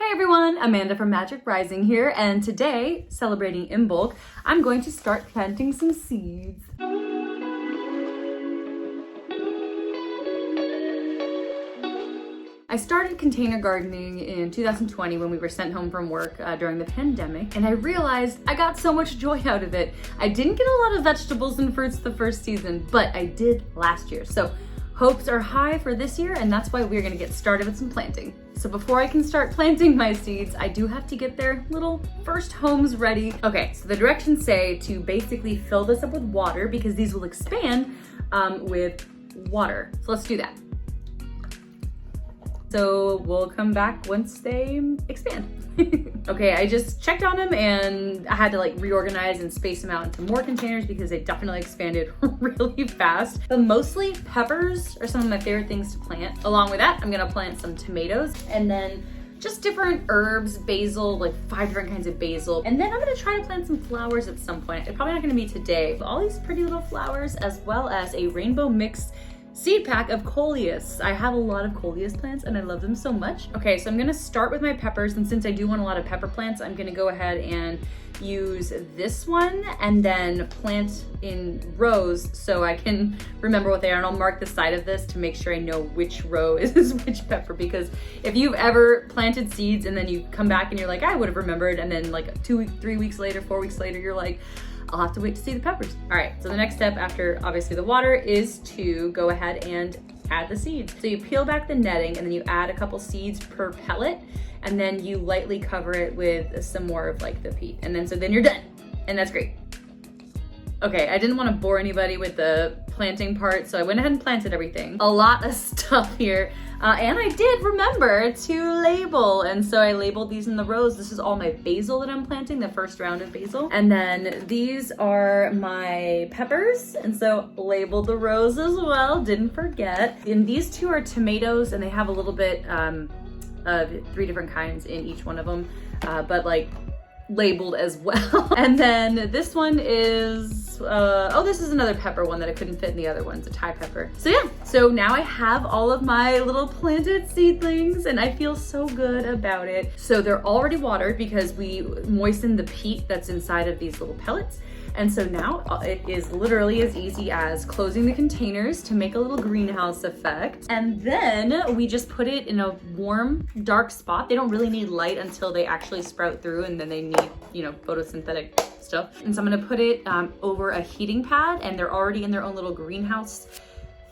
Hi everyone, Amanda from Magic Rising here, and today, celebrating Imbolc, I'm going to start planting some seeds. I started container gardening in 2020 when we were sent home from work during the pandemic, and I realized I got so much joy out of it. I didn't get a lot of vegetables and fruits the first season, but I did last year. So hopes are high for this year, and that's why we're gonna get started with some planting. So before I can start planting my seeds, I do have to get their little first homes ready. Okay, so the directions say to basically fill this up with water because these will expand with water. So let's do that. So we'll come back once they expand. Okay, I just checked on them and I had to reorganize and space them out into more containers because they definitely expanded really fast. But mostly peppers are some of my favorite things to plant. Along with that, I'm gonna plant some tomatoes and then just different herbs, basil, 5 different kinds of basil. And then I'm gonna try to plant some flowers at some point. It's probably not gonna be today. All these pretty little flowers as well as a rainbow mix seed pack of coleus. I have a lot of coleus plants and I love them so much. Okay, so I'm gonna start with my peppers, and since I do want a lot of pepper plants, I'm gonna go ahead and use this one and then plant in rows so I can remember what they are, and I'll mark the side of this to make sure I know which row is which pepper, because if you've ever planted seeds and then you come back and you're like, I would have remembered, and then 3 weeks later, 4 weeks later, you're like, I'll have to wait to see the peppers. All right, so the next step after obviously the water is to go ahead and add the seeds. So you peel back the netting and then you add a couple seeds per pellet, and then you lightly cover it with some more of the peat. And then you're done, and that's great. Okay, I didn't want to bore anybody with the planting part, so I went ahead and planted everything. A lot of stuff here. And I did remember to label, and so I labeled these in the rows. This is all my basil that I'm planting, the first round of basil. And then these are my peppers, and so labeled the rows as well, didn't forget. And these two are tomatoes, and they have a little bit of 3 different kinds in each one of them, but labeled as well. And then this one is, this is another pepper one that I couldn't fit in the other ones, a Thai pepper. So yeah, so now I have all of my little planted seedlings and I feel so good about it. So they're already watered because we moistened the peat that's inside of these little pellets. And so now it is literally as easy as closing the containers to make a little greenhouse effect. And then we just put it in a warm, dark spot. They don't really need light until they actually sprout through, and then they need, photosynthetic stuff. And so I'm gonna put it over a heating pad, and they're already in their own little greenhouse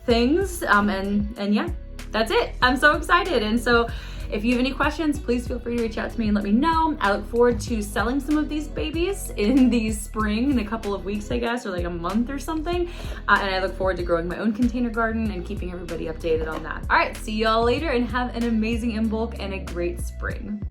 things. And yeah, that's it. I'm so excited. And so if you have any questions, please feel free to reach out to me and let me know. I look forward to selling some of these babies in the spring, in a couple of weeks, I guess, or a month or something. And I look forward to growing my own container garden and keeping everybody updated on that. All right, see y'all later and have an amazing Imbolc and a great spring.